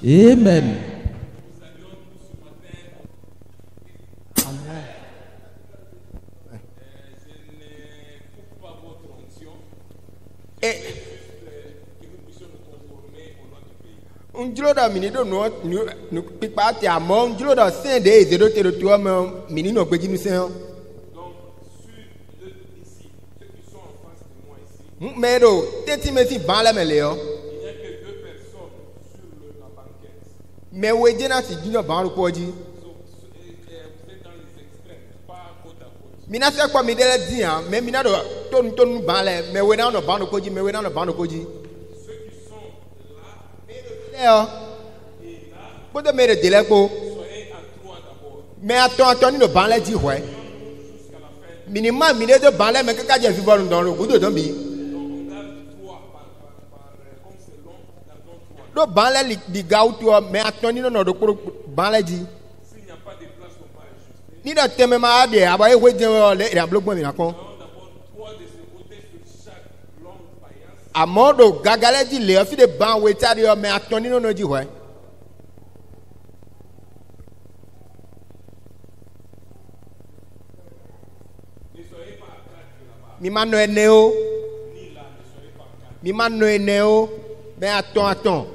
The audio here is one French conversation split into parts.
Amen. Unjuloda mini do no pipa ti amo unjuloda sen de zero te do tu am mini no gbeji nu sen. Donc ici ceux qui sont en face de moi ici. Mais do teti meti ban la mele yo. Il n'y a que 2 personnes sur la banquette. Mais we dina ti jino ban ru poji. Vous êtes dans les extrêmes, pas côte à côte. Mina se kwa mi dele dia, mais mina do ton ban la, mais we na no ban ru poji, mais we na no ban ru poji. Pour te mettre de l'écho, mais attends, nous ne parlons pas de minimum, minute de balai, mais que quand j'ai vu dans le bout de Dombi. Le balai, les gars, mais attends, nous ne pouvons pas balai. S'il n'y a pas de place pour pas ajuster. Ni de thème, mais à des abayes, oui, les blocs, mais d'accord. À modo gagale dit les filles de ban ou état de mais attendez non dit ouais. Mi mano eneo. Mi mano eneo. Mais attends.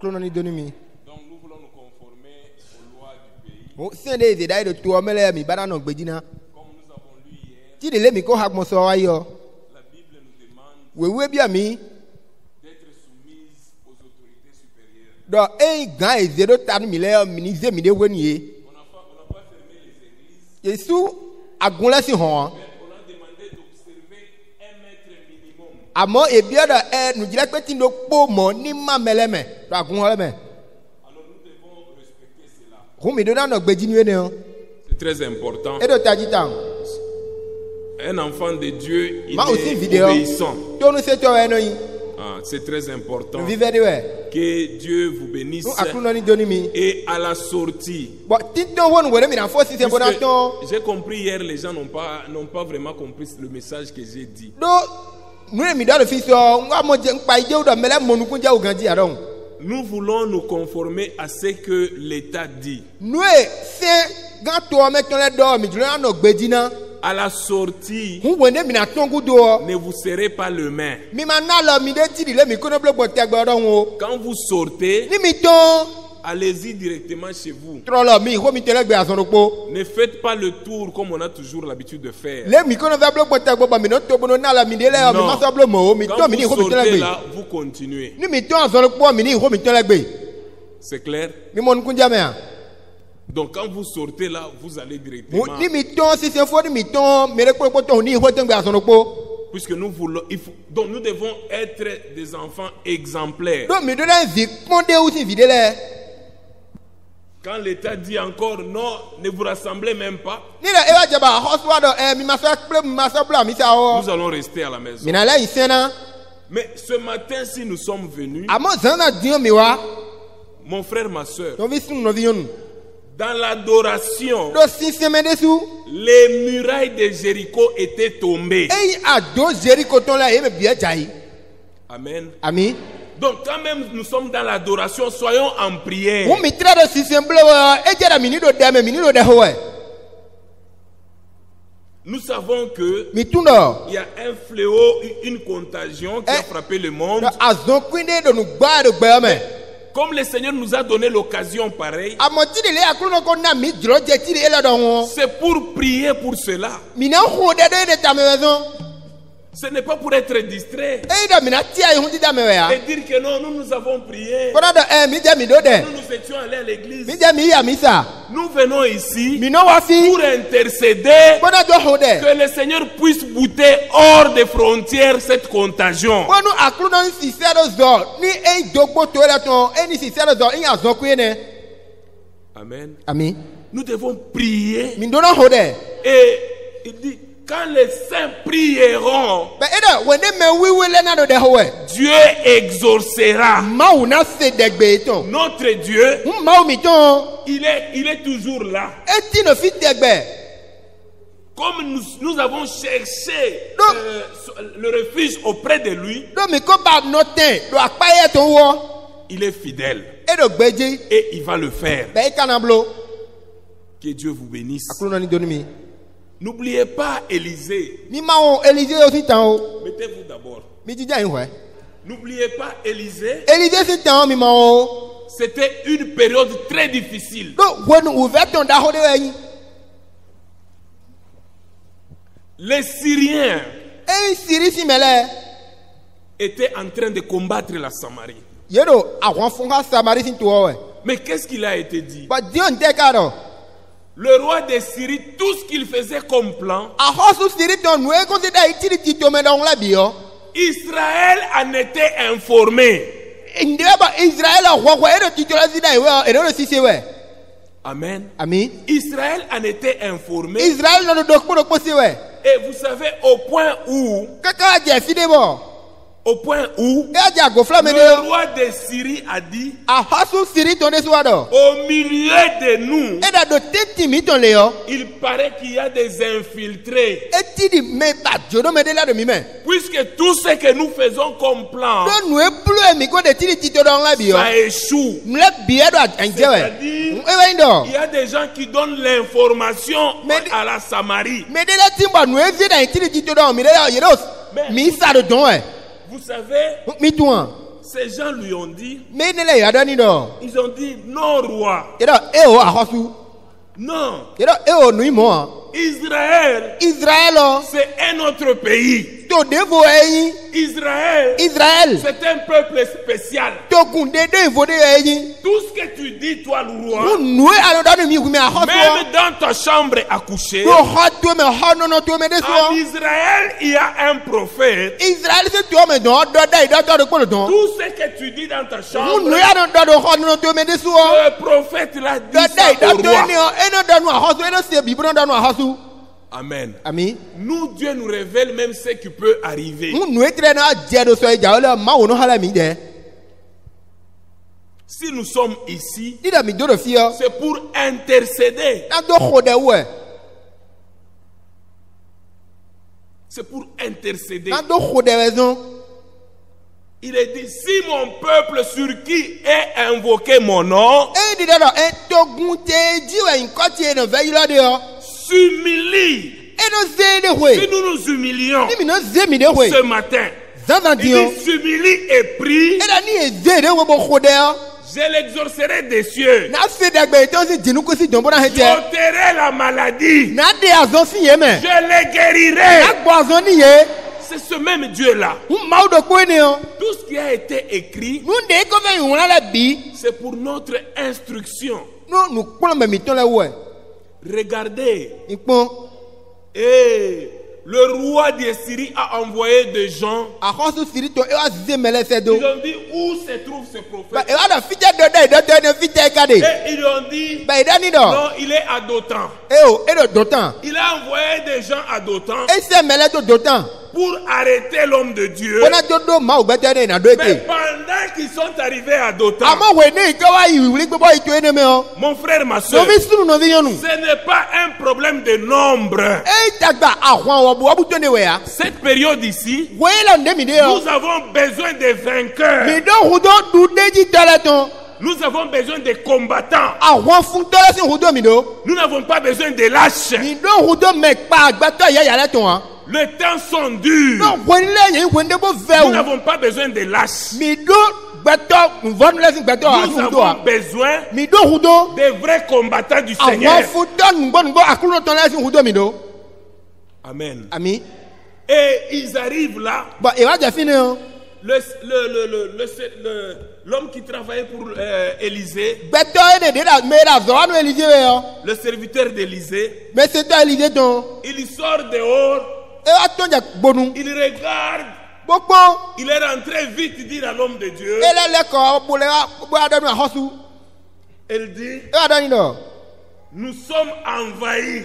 Donc nous voulons nous conformer aux lois du pays. Comme nous avons lu hier, Ti de le mi ko ha mo so wa yo. La Bible nous demande Wewe bi ami d'être soumise aux autorités supérieures. do e gan e zero tan mi le mi ze mi de weni ye. On n'a pas fermé les églises, Yesu agun la si hon. mais on a demandé d'observer 1 mètre minimum. Amo e bi da nu jira pe ti do po mo ni ma meleme do agun ho le me. Alors nous devons respecter cela. Hu mi do na no gbeji ni ene o. C'est très important. E do taji tan. Un enfant de Dieu, il Ma aussi est vidéo. obéissant. To nu se to eno yi. Ah, c'est très important. Nu vive de we. Que Dieu vous bénisse. Nu akun no ni do ni mi. Et à la sortie, Bo ti do won we mi na fo si se bona puisque ton. j'ai compris hier, les gens n'ont pas vraiment compris le message que j'ai dit. Do nu mi do le fi so ngwa mo je npa ije do mele mo nu kun je o ganji adon. Nous voulons nous conformer à ce que l'État dit. Nu e se gan to me ton le do mi juro na no gbeji na. À la sortie, Hu we ne mi na ton gu do. ne vous serrez pas le main. Mi ma na lo mi de ti di le mi ko no blo te gbo don o. Quand vous sortez, Ni mi ton allez-y directement chez vous. tro lo mi ho mi tele gbe ason po. Ne faites pas le tour comme on a toujours l'habitude de faire. Le mi ko no va blo te gbo ba mi no to bono na la mi de le o mi Non. ma so blo mo o mi Quand to mi ni vous ho mi tele sortez gbe. là, vous continuez. Ni mi ton ason po mi ni ho mi tele gbe. C'est clair? Mi mo nu kun jame a. Donc quand vous sortez là, vous allez directement. Ni mi ton si se fo ni mi ton mere po to ni ho te gbe ason po. Puisque nous voulons, donc nous devons être des enfants exemplaires. Do mi do na vi ponde ou si vide le. Quand l'État dit encore non, ne vous rassemblez même pas, Ni la e wa jaba hoswa do mi ma so ple mi ma so bla mi sa o. nous allons rester à la maison. Mi na la isena. Mais ce matin, si nous sommes venus, Amo zana dio mi wa. mon frère, ma soeur, No vi sun no vi yonu. dans l'adoration, Do si se me desu. les murailles de Jéricho étaient tombées. Ei a do Jericho ton la e me bia jai. Amen. Ami. Donc quand même nous sommes dans l'adoration, soyons en prière. Wo mi tra do si se mblo e jera mi ni do de me mi ni do de ho e. Nous savons que Mi tundo. il y a un fléau, une contagion qui a frappé le monde. Do azon kwinde do nu gba do gba me. Comme le Seigneur nous a donné l'occasion pareille, Amo ti de le akuru no ko na mi jro je ti de ele do ho. c'est pour prier pour cela. Mi na ho de ta me wezo. Ce n'est pas pour être distrait Ei da mi na ti ai hu ti da me we ya. et dire que non, nous avons prié. Kono do mi je mi do de. Nous étions allés à l'église. Mi je mi ya mi sa. Nous venons ici Mi no wa fi. pour intercéder Kono do ho de. que le Seigneur puisse bouter hors des frontières cette contagion. Kono akuru no si se do zo. Ni e dogbo to le ton. E ni si se do zo. I azon kwinde. Amen. Ami. Nous devons prier. Mi do no ho de. Et il dit, quand les saints prieront, But either when they may we will learn the whole Dieu exaucera. Mau na se de gbe ton. Notre Dieu, Mau mi ton. il est toujours là. Eti no fit de gbe. Comme nous avons cherché Non. le refuge auprès de lui, Do mi ko ba nothing. Do apaye ton wo. il est fidèle E do gbeji. et il va le faire. Be kana blo. Que Dieu vous bénisse. Akuru no ni doni mi. N'oubliez pas Élisée. Mi ma o Élisée aussi tan o. Mettez-vous d'abord. Mi jija yin hwe. N'oubliez pas Élisée. Élisée si tan mi ma o. C'était une période très difficile. Do wonu ouvert ton da ho de yin. Les Syriens E siri si mele. étaient en train de combattre la Samarie. Yedo awon fun ha Samari sin to we. Mais qu'est-ce qu'il a été dit? But Dion de ka do. Le roi de Syrie, tout ce qu'il faisait comme plan, A hosu siri ton we consider itiri ti to me don la bio. Israël en était informé. Ndeba Israël a hwa hwa ero titola zida iwe ero no sisi we. Amen. Ami. Israël en était informé. Israël no do kpo kpo si we. Et vous savez, au point où, Kaka je fi de bo. E ja go fla me le de. roi de Syrie a dit, A hosu siri ton de suado. au milieu de nous, E da do teti mi ton le yo. il paraît qu'il y a des infiltrés. E ti di me ba jodo me de la de mi me. Puisque tout ce que nous faisons comme plan, Do nu e plu mi ko de tiri tito don la bio. ça échoue. Mle bie do anje we. C'est-à-dire, E we ndo. il y a des gens qui donnent l'information Mais- à la Samarie. Me de la timba nu e vi da tiri tito don mi de ya yero. Mais- Mi sa do don we. Vous savez, Mi tuan. ces gens lui ont dit, Me ne le ya do ni do. ils ont dit, non roi, Yedo e o a hosu. non, Yedo e o nu imo. Israël, c'est un autre pays. Israël, c'est un peuple spécial. Tout ce que tu dis, toi, le roi, même dans ta chambre à coucher, en Israël, il y a un prophète. Tout ce que tu dis dans ta chambre, le prophète l'a dit ça au roi. Amen. Nous, Dieu nous révèle même ce qui peut arriver. Si nous sommes ici, c'est pour intercéder. C'est pour intercéder. Il est dit, si mon peuple sur qui est invoqué mon nom s'humilie, si nous nous humilions ce matin, il s'humilie et prie, je l'exaucerai des cieux, j'ôterai la maladie, je les guérirai. C'est ce même Dieu-là. Tout ce qui a été écrit, c'est pour notre instruction. Regardez. Et le roi d'Assyrie a envoyé des gens. Ils ont dit où se trouve ce prophète. Et ils ont dit non, il est à Dothan. Il a envoyé des gens à Dothan pour arrêter l'homme de Dieu. Mais pendant qu'ils sont arrivés à Dothan, mon frère, ma soeur, ce n'est pas un problème de nombre. Cette période ici, nous avons besoin de vainqueurs. Nous avons besoin de combattants. Nous n'avons pas besoin de lâches. Les temps sont durs. Nous n'avons pas besoin de lâches. Nous avons besoin de vrais combattants du Seigneur. Amen. Et ils arrivent là. L'homme qui travaillait pour Élisée, le serviteur d'Élisée, il sort dehors, il regarde, il est rentré vite dire à l'homme de Dieu. Elle dit, nous sommes envahis.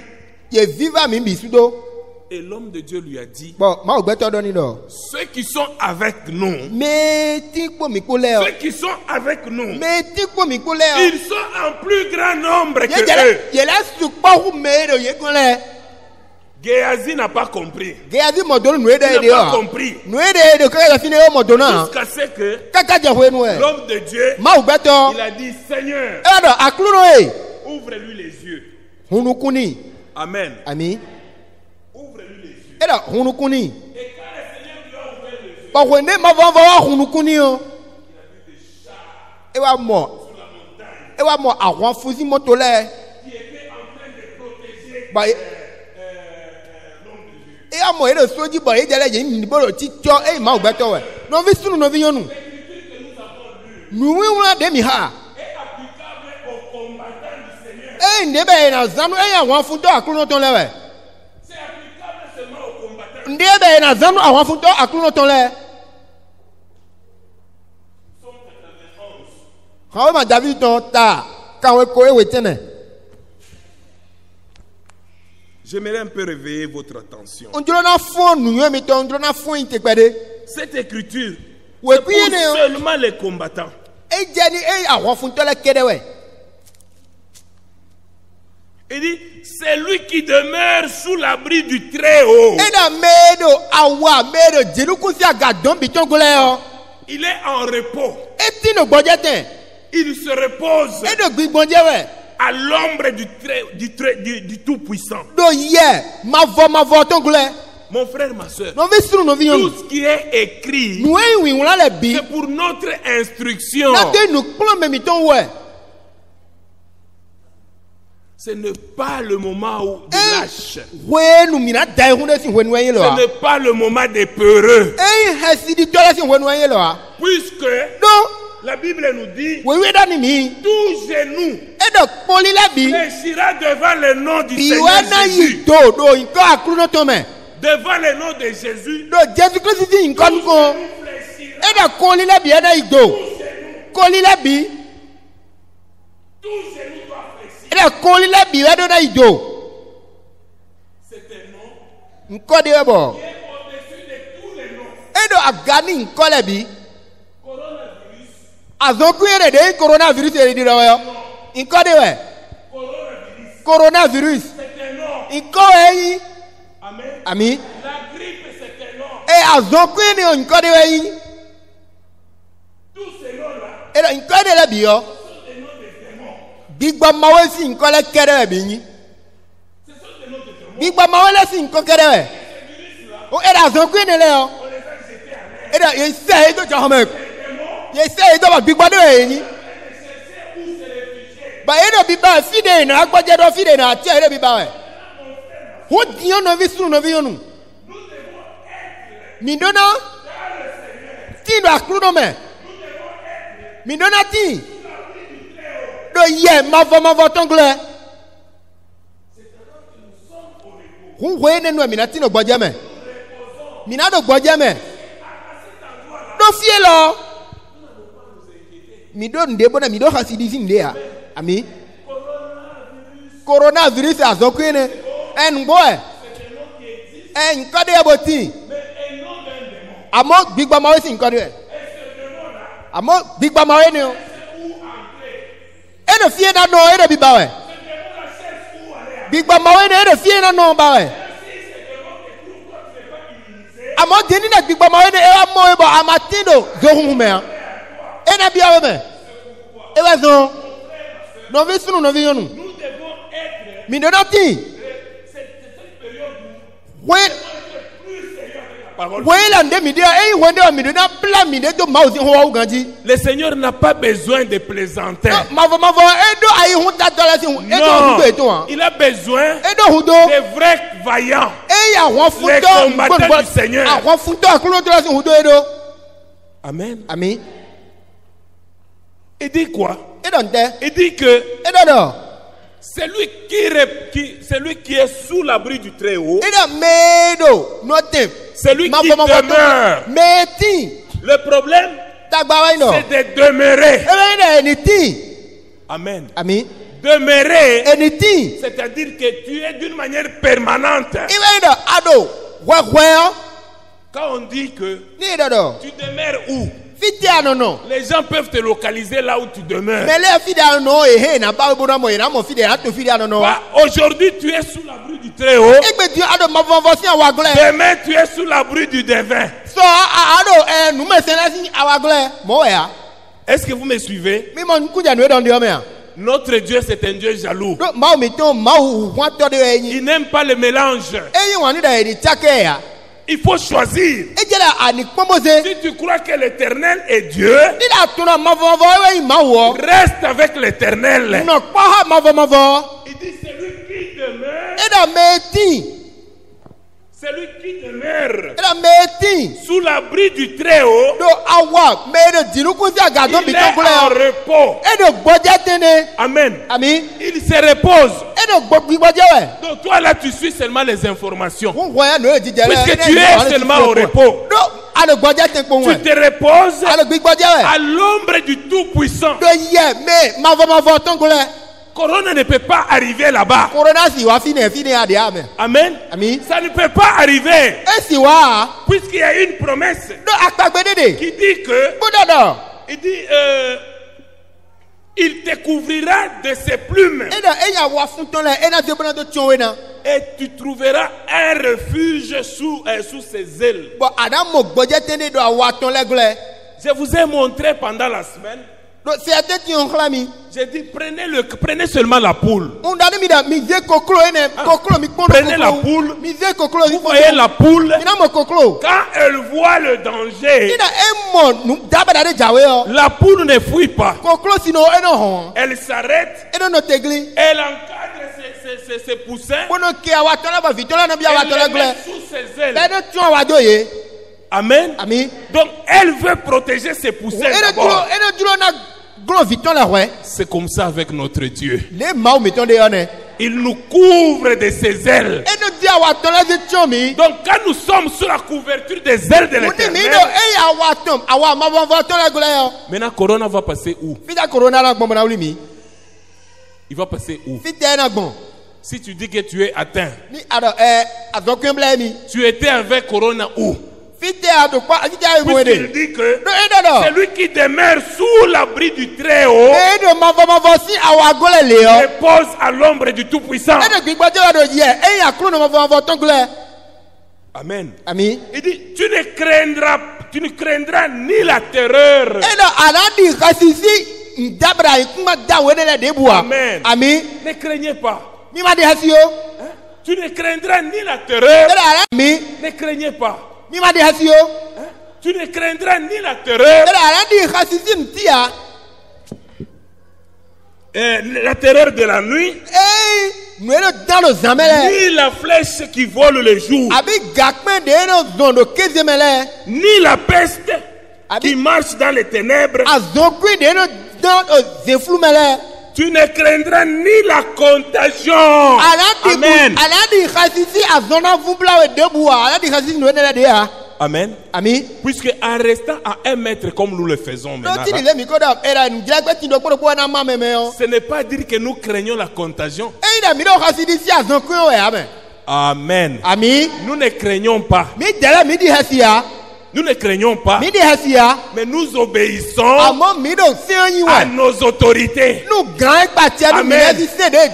Et l'homme de Dieu lui a dit, ceux qui sont avec nous, ils sont en plus grand nombre que eux. Géasi n'a pas compris. Il n'a pas compris. Jusqu'à ce que l'homme de Dieu, il a dit, Seigneur, ouvre-lui les yeux. Amen. Ouvre-lui les yeux. Et quand le Seigneur lui a ouvert les yeux, il a vu des chars sur la montagne qui étaient en train de protéger l'homme de Dieu. L'écriture que nous avons lue est applicable aux combattants du Seigneur. C'est applicable seulement aux combattants. J'aimerais un peu réveiller votre attention. Cette écriture, c'est pour seulement les combattants. Il dit, c'est lui qui demeure sous l'abri du Très-Haut. Il est en repos. Il se repose à l'ombre du Tout-Puissant. Mon frère, ma soeur, tout ce qui est écrit, c'est pour notre instruction. Ce n'est pas le moment de lâche. Ce n'est pas le moment des peureux. Puisque la Bible nous dit tout genou fléchira devant le nom du Seigneur Jésus. Devant le nom de Jésus. C'est un nom qui est au-dessus de tous les noms. Coronavirus. Coronavirus. C'est un nom. Amen. La grippe, c'est un nom. Tous ces noms-là. Ce sont des noms des noms de démons. Big Bang Mawe si nkole kere bini. Ce sont des noms de démons. Big Bang Mawe si nkole kere. O era zonku ne le o. On les a jetés à l'air. Era yese do jahome. Yese do ba Big Bang de yin. Ba ero bi ba fide na agbaje do fide na ti ero bi ba we. Ho dion no vi sunu no vi onu. Mi dona ti do akru me. Mi dona ti do ye mavo tongle. Hu we ne no mi na ti no gboje me. Mi na do gboje me. Do fie lo. Mi do nde bona mi do hasidi sin de ya. Ami. Coronavirus azokwene. En boy. En kade aboti. Amo Big Bang Mawe sin kade. Amo Big Bang Mawe ne o. E do fie na no e do bi bawe. Big Bang Mawe ne e do fie na no bawe. Amo deni na Big Bang Mawe ne e amo e bo amatindo zohun me. E na biawe me. E wa zo. No vi sunu no vi yonu. Nous devons être. Mi donati. Cette période où We le Seigneur n'a pas besoin de plaisanter. Non, il a besoin des vrais vaillants, les combattants du Seigneur. Amen. Amen. Il dit quoi? Il dit que celui qui est sous l'abri du Très-Haut, celui qui demeure. Le problème, c'est de demeurer. Amen. Demeurer, c'est-à-dire que tu es d'une manière permanente. Quand on dit que tu demeures où? Les gens peuvent te localiser là où tu demeures. Aujourd'hui, tu es sous l'abri du Très-Haut. Demain, tu es sous l'abri du devin. Est-ce que vous me suivez? Notre Dieu, c'est un Dieu jaloux. Il n'aime pas le mélange. Il faut choisir. Si tu crois que l'Éternel est Dieu, reste avec l'Éternel. Il dit celui qui demeure, sous l'abri du Très-Haut, il est en repos. Amen. Il se repose. Donc toi là tu suis seulement les informations. Puisque tu es seulement au repos. Tu te reposes à l'ombre du Tout-Puissant. Corona ne peut pas arriver là-bas. Amen. Ça ne peut pas arriver. Puisqu'il y a une promesse qui dit que il te couvrira de ses plumes. Et tu trouveras un refuge sous ses ailes. Je vous ai montré pendant la semaine. J'ai dit prenez seulement la poule. Prenez la poule. Vous voyez la poule. Quand elle voit le danger, la poule ne fuit pas. Elle s'arrête. Elle encadre ses ses poussins. Elle les met sous ses ailes. Amen. Donc elle veut protéger ses poussins d'abord. C'est comme ça avec notre Dieu. Il nous couvre de ses ailes. Donc quand nous sommes sous la couverture des ailes de l'Éternel, maintenant Corona va passer où? Il va passer où? Si tu dis que tu es atteint, tu étais avec Corona où? Puisqu'il dit que celui qui demeure sous l'abri du Très-Haut repose à l'ombre du Tout-Puissant. Amen. Il dit, tu ne craindras ni la terreur. Amen. Ne craignez pas. Tu ne craindras ni la terreur. Ne craignez pas. Tu ne craindras ni la terreur. La terreur de la nuit. Ni la flèche qui vole le jour. Ni la peste qui marche dans les ténèbres. Tu ne craindras ni la contagion. Amen. Amen. Puisque en restant à 1 mètre comme nous le faisons maintenant, ce n'est pas dire que nous craignons la contagion. Amen. Nous ne craignons pas. Nous ne craignons pas, mais nous obéissons à nos autorités. Amen.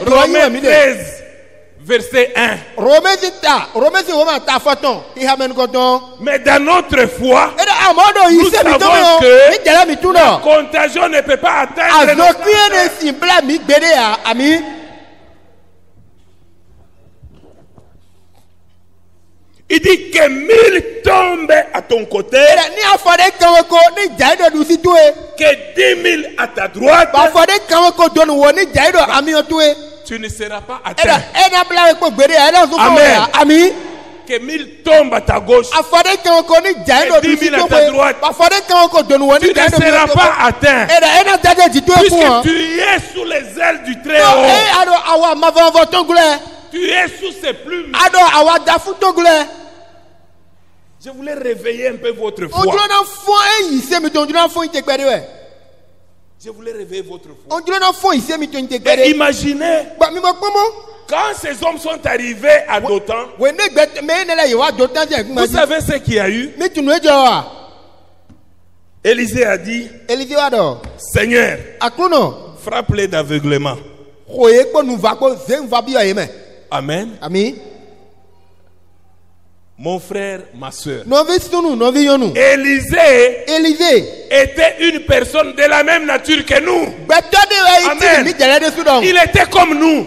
Romains 13, verset 1. Mais dans notre foi, nous savons que la contagion ne peut pas atteindre nos frères. Il dit que 1000 tombent à ton côté, que 10 000 à ta droite, tu ne seras pas atteint. Amen. Que 1000 tombent à ta gauche, et 10 000 à ta droite, tu ne seras pas atteint. Puisque tu es sous les ailes du Très-Haut. Tu es sous ses plumes. Je voulais réveiller un peu votre foi. Je voulais réveiller votre foi. Et imaginez, quand ces hommes sont arrivés à Dothan, vous savez ce qu'il y a eu? Élisée a dit, Seigneur, frappe-les d'aveuglement. Amen. Mon frère, ma soeur, Élisée était une personne de la même nature que nous. Amen. Il était comme nous.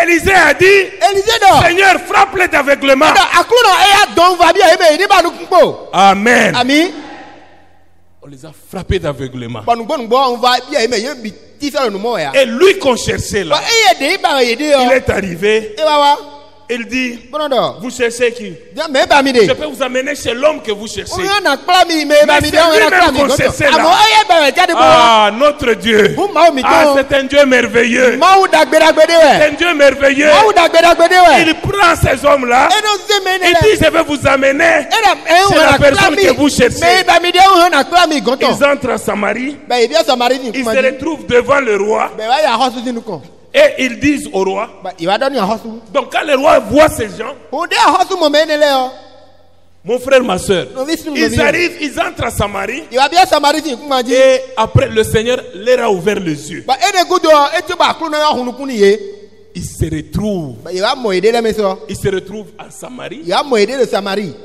Élisée a dit, Seigneur, frappe-les d'aveuglement. Amen. On les a frappés d'aveuglement. Et lui qu'on cherchait là, il est arrivé. Il dit, vous cherchez qui? Je peux vous amener chez l'homme que vous cherchez. Mais c'est lui-même qu'on cherchait là. Ah, notre Dieu. Ah, c'est un Dieu merveilleux. C'est un Dieu merveilleux. Il prend ces hommes-là. Il dit, je vais vous amener chez la personne que vous cherchez. Ils entrent à Samarie. Ils se retrouvent devant le roi. Et ils disent au roi. Donc quand le roi voit ces gens, mon frère, ma soeur, ils arrivent, ils entrent à Samarie. Et après le Seigneur leur a ouvert les yeux. Ils se retrouvent à Samarie,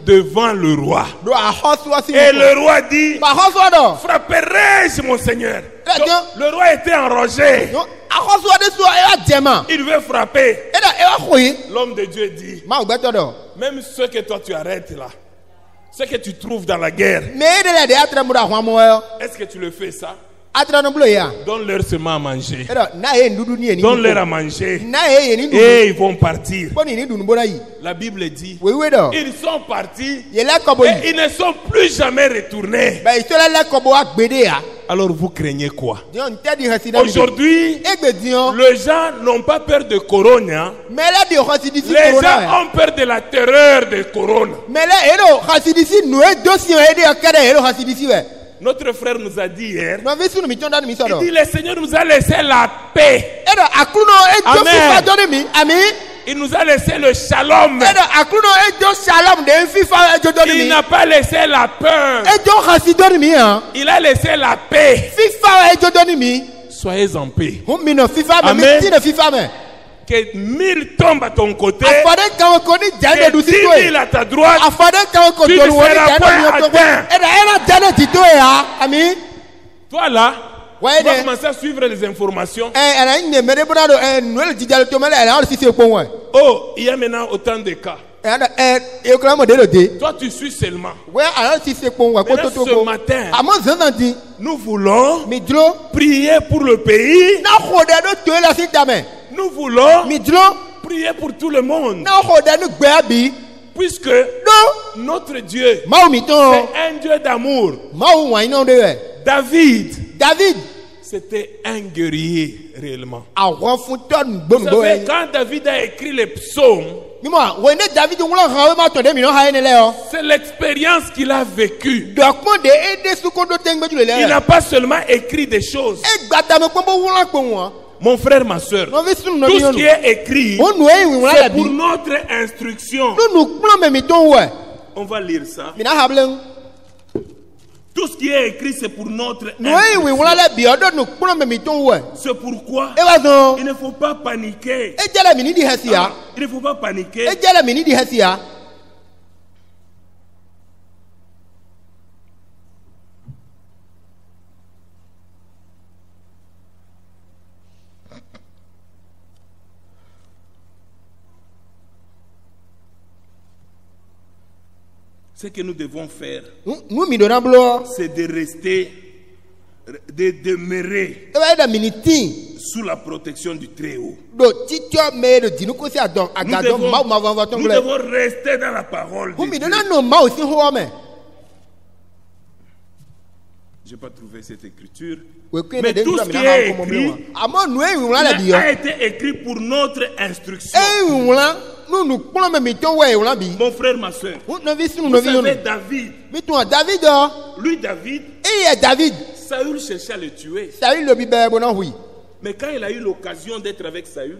devant le roi. Et le roi dit, frapperai-je mon Seigneur? Donc, le roi était enragé. Il veut frapper. L'homme de Dieu dit, même ce que toi tu arrêtes là, ce que tu trouves dans la guerre, est-ce que tu le fais ça? Donne-leur seulement à manger. Donne-leur à manger. Et ils vont partir. La Bible dit, ils sont partis et ils ne sont plus jamais retournés. Alors vous craignez quoi? Aujourd'hui, les gens n'ont pas peur de Corona. Les gens ont peur de la terreur de Corona. Notre frère nous a dit hier, il dit le Seigneur nous a laissé la paix. Amen. Il nous a laissé le shalom. Il n'a pas laissé la peur. Il a laissé la paix. Soyez en paix. Amen. Que 1000 tombent à ton côté, que 10 000 à ta droite, tu ne seras point atteint. Toi là, tu vas commencer à suivre les informations. Oh, il y a maintenant autant de cas. Toi tu suis seulement. Maintenant, ce matin, nous voulons prier pour le pays. Nous voulons prier pour tout le monde. Puisque notre Dieu, c'est un Dieu d'amour. David, c'était un guerrier réellement. Vous savez, quand David a écrit les psaumes, c'est l'expérience qu'il a vécue. Il n'a pas seulement écrit des choses. Mon frère, ma soeur, tout ce qui est écrit, c'est pour notre instruction. On va lire ça. Tout ce qui est écrit, c'est pour notre instruction. C'est pourquoi il ne faut pas paniquer. Il ne faut pas paniquer. Ce que nous devons faire, c'est de rester, de demeurer sous la protection du Très-Haut. Nous devons rester dans la parole de Dieu. Je n'ai pas trouvé cette écriture. Mais tout ce qui est écrit, il a été écrit pour notre instruction. Mon frère, ma soeur, vous savez David, lui David, Saül cherchait à le tuer. Mais quand il a eu l'occasion d'être avec Saül,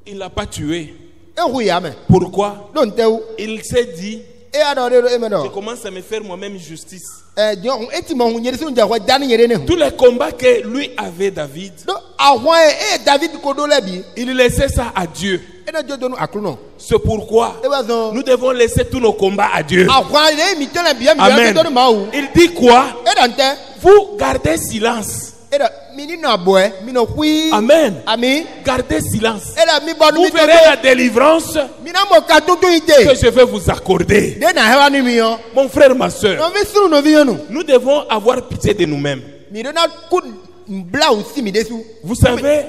il ne l'a pas tué. Pourquoi? Il s'est dit, je commence à me faire moi-même justice. Tous les combats que lui avait David, il laissait ça à Dieu. C'est pourquoi nous devons laisser tous nos combats à Dieu. Amen. Il dit quoi? Vous gardez silence. Amen. Gardez silence. Vous verrez la délivrance que je vais vous accorder. Mon frère, ma soeur, nous devons avoir pitié de nous-mêmes. Vous savez,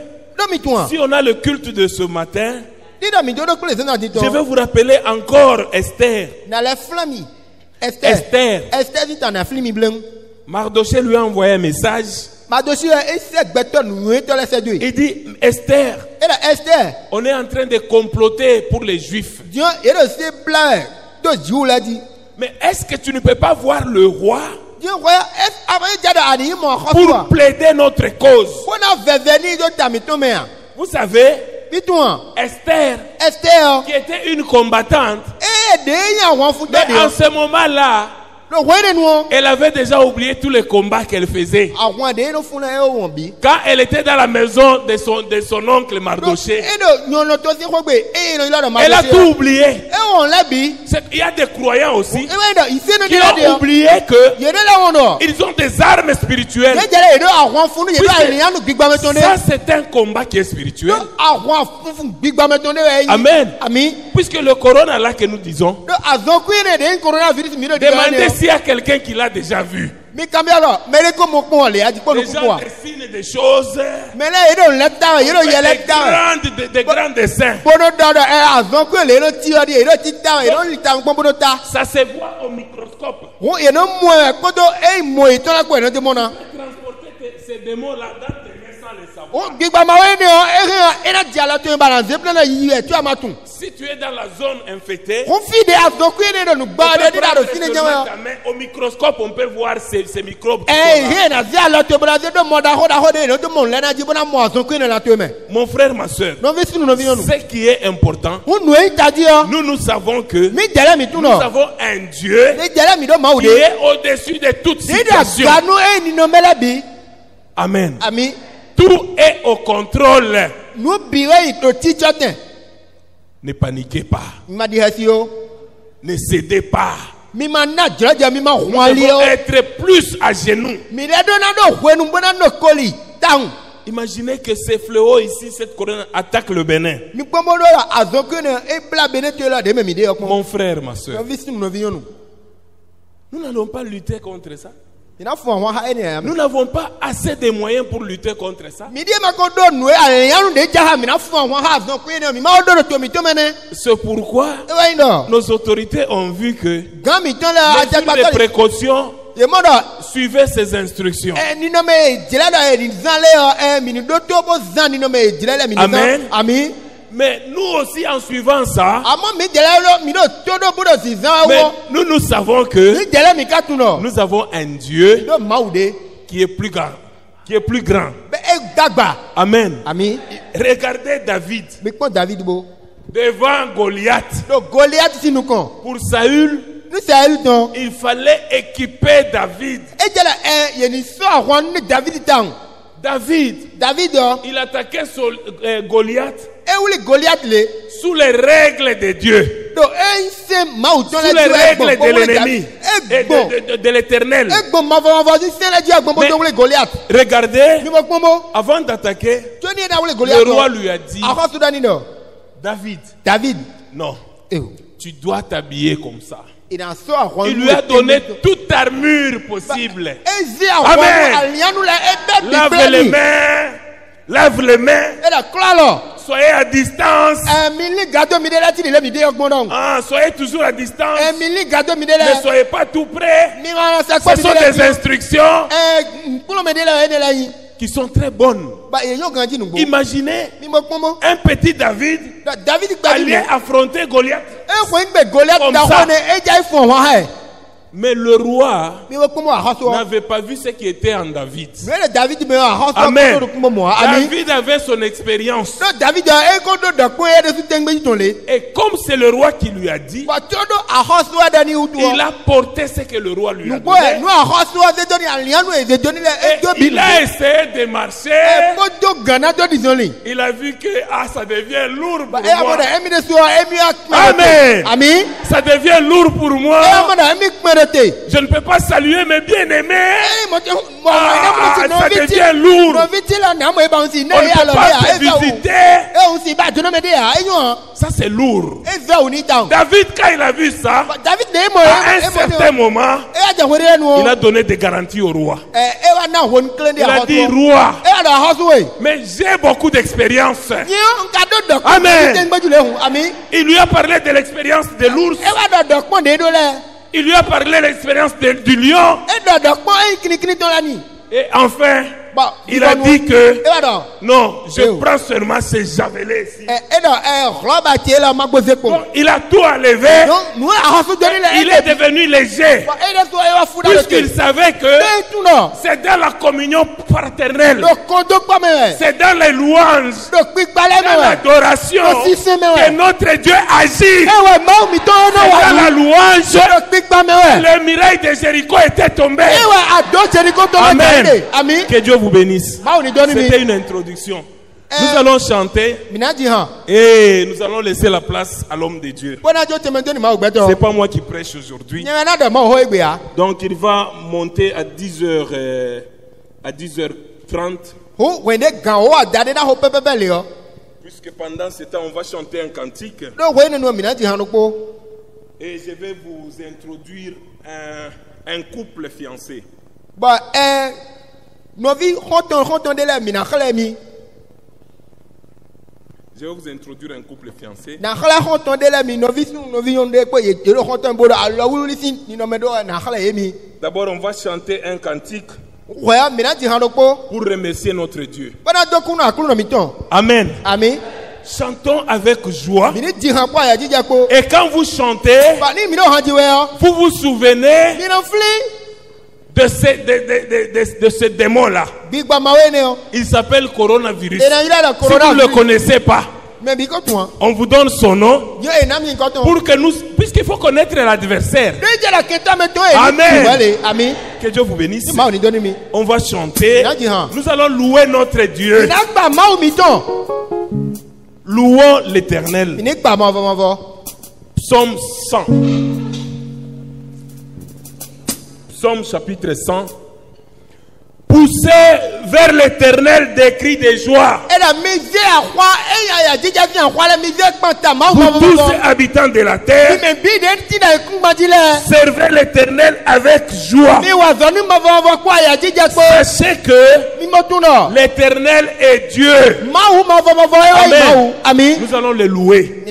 si on a le culte de ce matin, je vais vous rappeler encore Esther. Mardoché lui a envoyé un message. Il dit, Esther, on est en train de comploter pour les Juifs. Mais est-ce que tu ne peux pas voir le roi pour plaider notre cause? Vous savez, Esther, qui était une combattante, mais en ce moment-là, elle avait déjà oublié tous les combats qu'elle faisait. Quand elle était dans la maison de son oncle Mardoché, elle a tout oublié. Il y a des croyants aussi qui ont oublié qu'ils ont des armes spirituelles. Ça, c'est un combat qui est spirituel. Amen. puisque le corona là que nous disons, demandez s'il y a quelqu'un qui l'a déjà vu. Les gens dessinent des choses, des grands dessins. Ça se voit au microscope. Transporter ces démons-là dans tes mains sans les savoir. Si tu es dans la zone infectée, au microscope, on peut voir ces microbes. Mon frère, ma soeur, ce qui est important, nous savons que nous avons un Dieu qui est au-dessus de toute situation. Amen. Tout est au contrôle. Ne paniquez pas. Ne cédez pas. Nous devons être plus à genoux. Imaginez que ces fléaux ici, cette corona attaque le Bénin. Mon frère, ma soeur, nous n'allons pas lutter contre ça. Nous n'avons pas assez de moyens pour lutter contre ça. C'est pourquoi nos autorités ont vu que les précautions suivaient ces instructions. Amen. Mais nous aussi, en suivant ça, nous savons que nous avons un Dieu qui est plus grand. Amen. Regardez David devant Goliath. Pour Saül, il fallait équiper David. David, il attaquait Goliath sous les règles de Dieu, sous les règles de l'ennemi et de l'Éternel. Regardez, avant d'attaquer, le roi lui a dit, David, non, tu dois t'habiller comme ça. Il lui a donné toute armure possible. Amen. Lave les mains. Soyez à distance. Soyez toujours à distance. Ne soyez pas tout près. Ce sont des instructions qui sont très bonnes. Imaginez un petit David aller affronter Goliath comme ça. Mais le roi n'avait pas vu ce qui était en David. Amen. David avait son expérience. Et comme c'est le roi qui lui a dit, il a porté ce que le roi lui a donné. Et il a essayé de marcher. Il a vu que ça devient lourd pour moi. Amen. Ça devient lourd pour moi. Je ne peux pas saluer mes bien-aimés. Ça devient lourd. On ne peut pas se visiter. Ça c'est lourd. David, quand il a vu ça, à un certain moment, il a donné des garanties au roi. Il a dit, roi, mais j'ai beaucoup d'expérience. Amen. Il lui a parlé de l'expérience de l'ours. Il lui a parlé de l'expérience du lion. Et enfin, il a dit que non, je prends seulement ces javelets ici. Bon, il a tout enlevé. Il est devenu léger. Puisqu'il savait que c'est dans la communion fraternelle, c'est dans les louanges, dans l'adoration que notre Dieu agit. C'est dans la louange le miracle de Jéricho était tombé. Amen. Que Dieu vous bénisse. C'était une introduction. Nous allons chanter et nous allons laisser la place à l'homme de Dieu. C'est pas moi qui prêche aujourd'hui. Donc il va monter à 10h30. Puisque pendant ce temps, on va chanter un cantique. Et je vais vous introduire un couple fiancé. Je vais vous introduire un couple fiancé. D'abord, on va chanter un cantique pour remercier notre Dieu. Amen. Amen. Chantons avec joie. Et quand vous chantez, vous vous souvenez de ce démon-là. Il s'appelle coronavirus. Si vous ne le connaissez pas, on vous donne son nom pour que nous, puisqu'il faut connaître l'adversaire. Amen. Amen. Que Dieu vous bénisse. On va chanter. Nous allons louer notre Dieu. Louons l'Éternel. Psaume 100. Psaume chapitre 100. Poussez vers l'Éternel des cris de joie. Vous tous habitants de la terre, servez l'Éternel avec joie. Sachez que l'Éternel est Dieu. Amen. Amen. Nous allons le louer.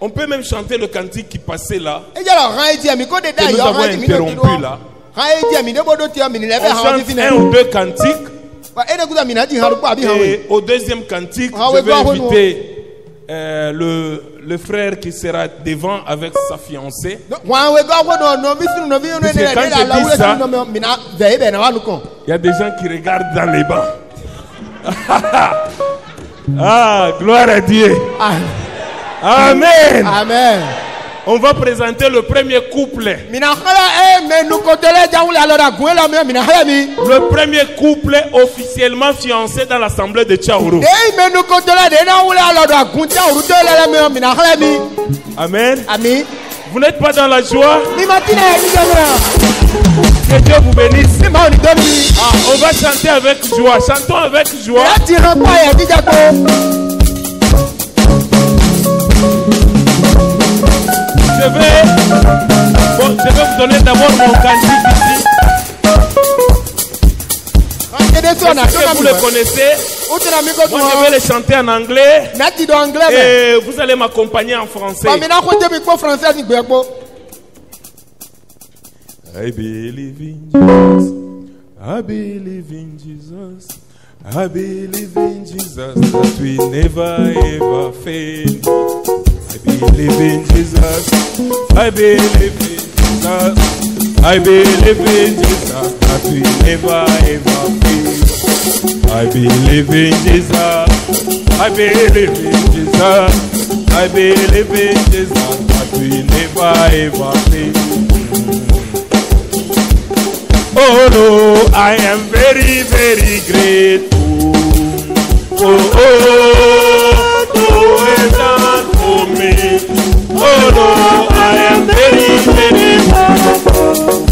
On peut même chanter le cantique qui passait là, que nous avons interrompu là. On chante un ou deux cantiques. Et au deuxième cantique, je vais inviter le frère qui sera devant avec sa fiancée. Quand je dis ça, il y a des gens qui regardent dans les bancs. Ah, gloire à Dieu. Amen. Amen. On va présenter le premier couple. Le premier couple officiellement fiancé dans l'assemblée de Tchaourou. Amen. Amen. Vous n'êtes pas dans la joie? Que Dieu vous bénisse. Ah, on va chanter avec joie. Chantons avec joie. Je vais vous donner d'abord mon cantique ici. Est-ce que vous le connaissez? Moi je vais le chanter en anglais. Et vous allez m'accompagner en français. I believe in Jesus. I believe in Jesus. I believe in Jesus that we never ever fail. I believe in Jesus. I believe in Jesus. I believe in Jesus that we never ever fail. I believe in Jesus. I believe in Jesus. I believe in Jesus that we never ever fail. Oh no, I am very, very grateful. For me. Oh no, I am very, very grateful.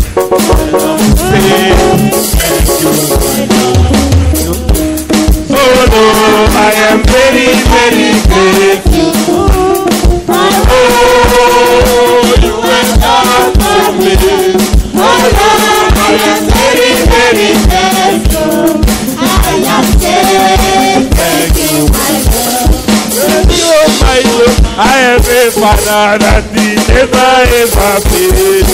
Oh no, I am very, very grateful. Oh, you went out for me. Oh no, I am very, very grateful. I am very, thank you, my Lord. I have a father that we never ever failed.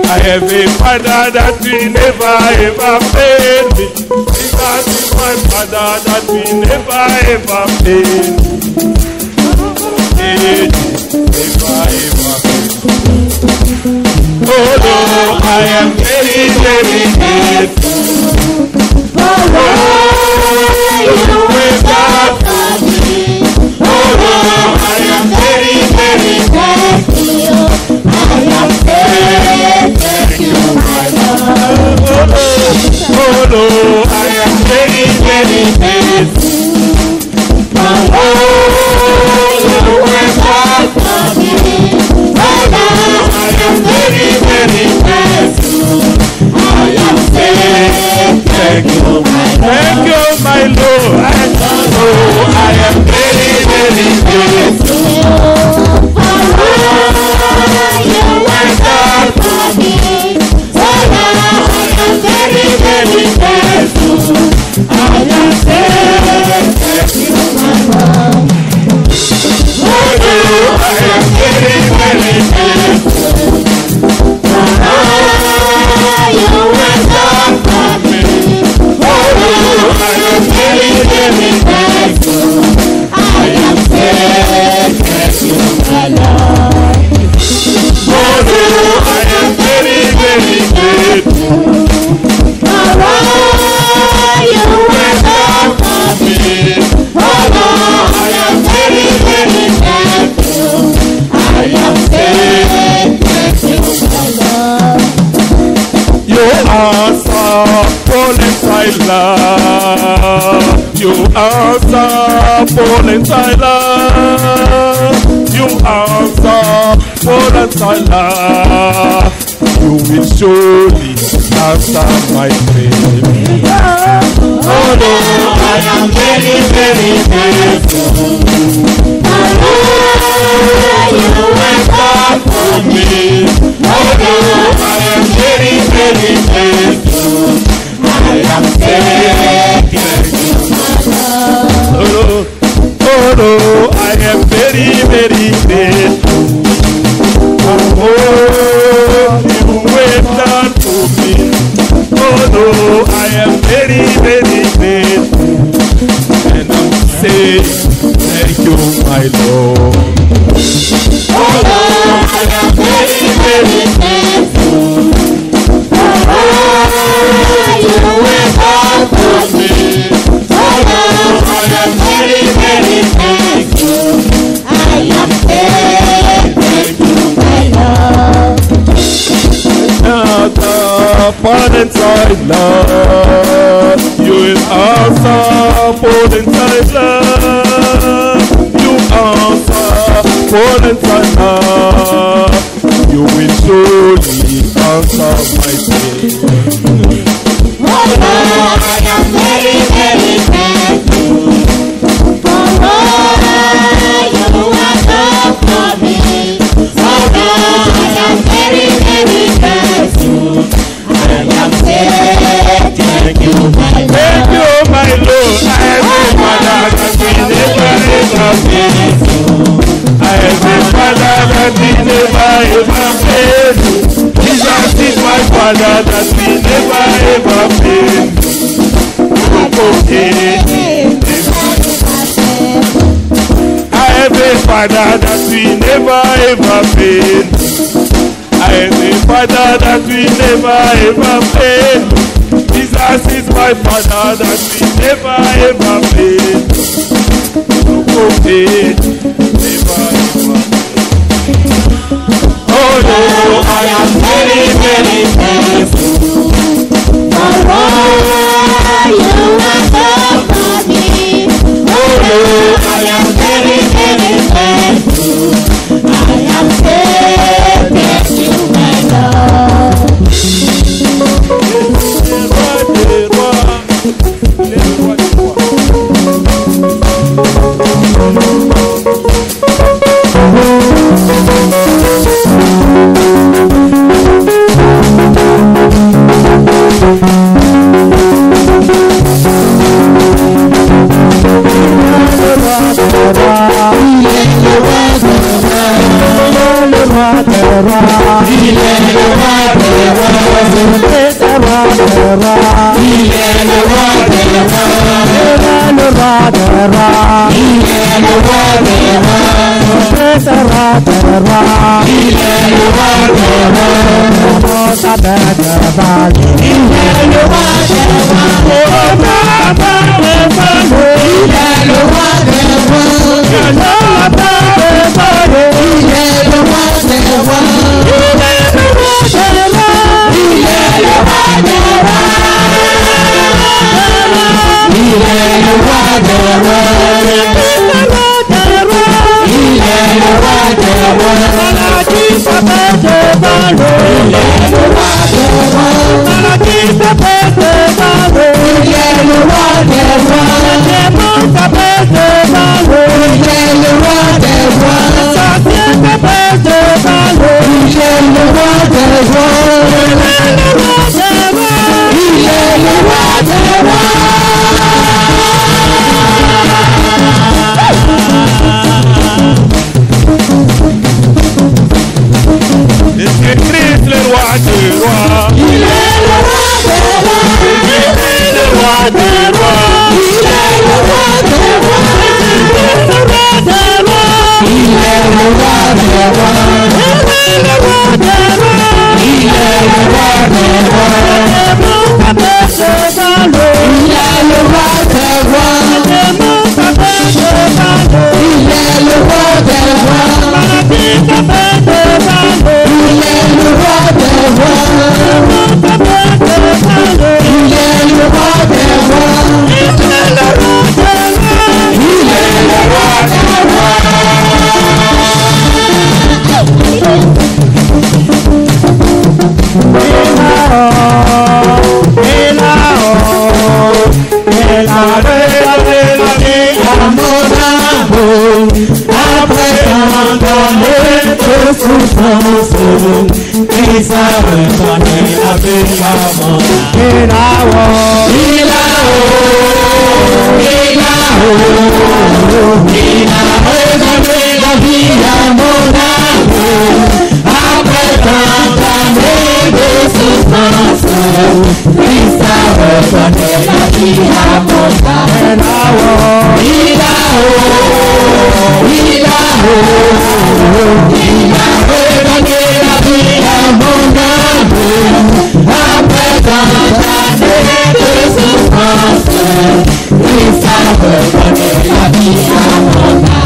I have a father that we never ever failed me. Because he's my father that we never ever failed. Never ever failed. Oh no, I am very, very grateful. Oh, you wake up for me. Oh no, I am very, very grateful. I am very, thank you, my Lord. Oh no, I am very, very grateful. Oh my Lord. Oh Lord, I am very, very grateful. For all you have done for me. Oh Lord, I am very, very grateful. I am saying thank you, my Lord. You answer Paul and Silas. You answer Paul and Silas. You answer Paul and Silas. You will surely answer my prayer. Oh Lord, I am very, very grateful. Oh you have done for me. Oh Lord, I am very, very grateful. I am saying thank you, my Lord. Oh Lord, I am very, very grateful. Oh, you have done for me. Oh Lord, I am very, very grateful. And I'm saying thank you, my Lord. Oh Lord, I am very, very grateful. Oh, you have done for me. Oh Lord, I am very, very grateful. I am saying thank you, my Lord. Now the Paul and Silas, you will answer Paul and Silas. You answer Paul and Silas. You will surely answer my prayer. Oh Lord, I am very, very thankful for all you have done for me. Oh Lord, I am very, very thankful. I am saying thank you, my Lord. Thank you, my Lord. I am a father that we never ever fail. I am a father that we never ever fail. Jesus is my father that we never ever fail. Okay. I am a father that we never ever fail. I am a father that we never ever fail. Jesus is my father that we never ever fail. Okay. Never ever. Oh Lord, I am very, very thankful for all you have done for me. Oh Lord, I am very, very thankful. I am saying thank you, my Lord. souffrance, il s'est reconnu la vie à mon âme. Il a redonné la vie à mon âme. Après tant d'années de souffrance, il s'est reconnu la vie à mon âme. Il a redonné la vie à mon âme. Après tant d'années de souffrance, il s'est redonné la vie à mon âme.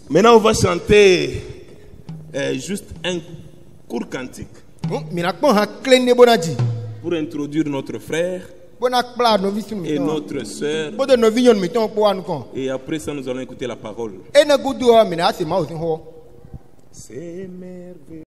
Maintenant, on va chanter juste un court cantique pour introduire notre frère et notre sœur. Et après ça, nous allons écouter la parole. C'est merveilleux.